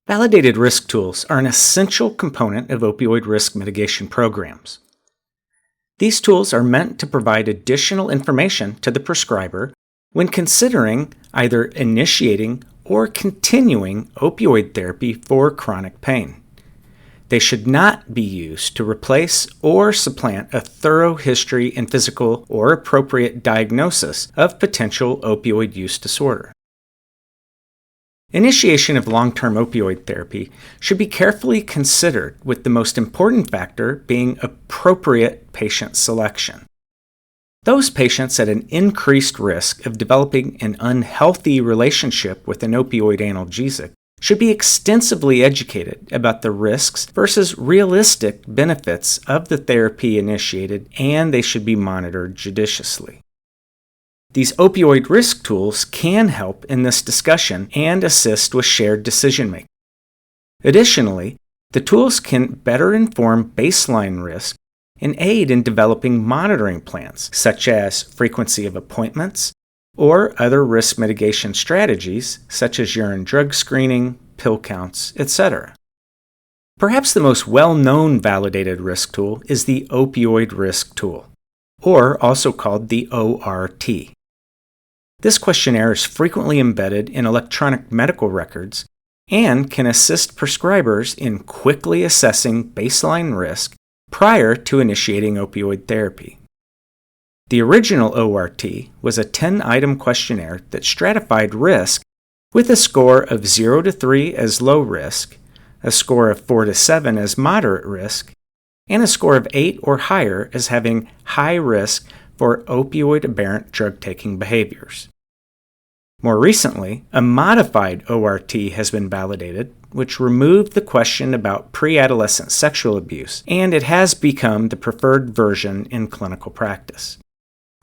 Validated risk tools are an essential component of opioid risk mitigation programs. These tools are meant to provide additional information to the prescriber when considering either initiating or continuing opioid therapy for chronic pain. They should not be used to replace or supplant a thorough history and physical or appropriate diagnosis of potential opioid use disorder. Initiation of long-term opioid therapy should be carefully considered, with the most important factor being appropriate patient selection. Those patients at an increased risk of developing an unhealthy relationship with an opioid analgesic should be extensively educated about the risks versus realistic benefits of the therapy initiated, and they should be monitored judiciously. These opioid risk tools can help in this discussion and assist with shared decision-making. Additionally, the tools can better inform baseline risk and aid in developing monitoring plans, such as frequency of appointments or other risk mitigation strategies, such as urine drug screening, pill counts, etc. Perhaps the most well-known validated risk tool is the Opioid Risk Tool, or also called the ORT. This questionnaire is frequently embedded in electronic medical records and can assist prescribers in quickly assessing baseline risk prior to initiating opioid therapy. The original ORT was a 10-item questionnaire that stratified risk with a score of 0 to 3 as low risk, a score of 4 to 7 as moderate risk, and a score of 8 or higher as having high risk for opioid-aberrant drug-taking behaviors. More recently, a modified ORT has been validated, which removed the question about pre-adolescent sexual abuse, and it has become the preferred version in clinical practice.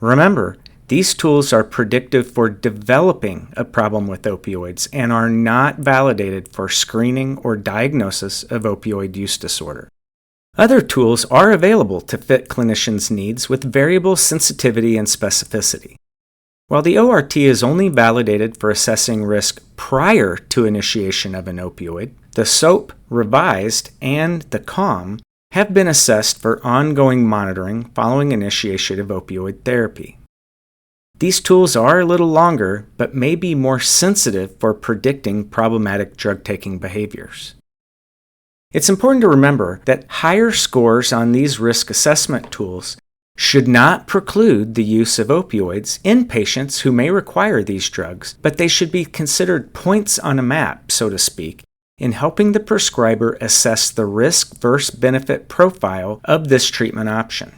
Remember, these tools are predictive for developing a problem with opioids and are not validated for screening or diagnosis of opioid use disorder. Other tools are available to fit clinicians' needs with variable sensitivity and specificity. While the ORT is only validated for assessing risk prior to initiation of an opioid, the SOAP Revised and the CALM have been assessed for ongoing monitoring following initiation of opioid therapy. These tools are a little longer, but may be more sensitive for predicting problematic drug-taking behaviors. It's important to remember that higher scores on these risk assessment tools should not preclude the use of opioids in patients who may require these drugs, but they should be considered points on a map, so to speak, in helping the prescriber assess the risk versus benefit profile of this treatment option.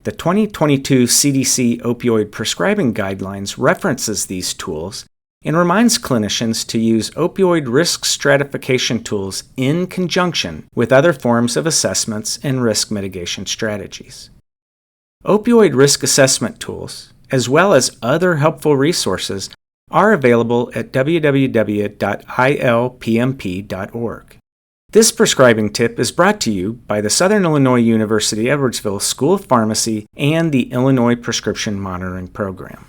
The 2022 CDC Opioid Prescribing Guidelines references these tools and reminds clinicians to use opioid risk stratification tools in conjunction with other forms of assessments and risk mitigation strategies. Opioid risk assessment tools, as well as other helpful resources, are available at www.ilpmp.org. This prescribing tip is brought to you by the Southern Illinois University Edwardsville School of Pharmacy and the Illinois Prescription Monitoring Program.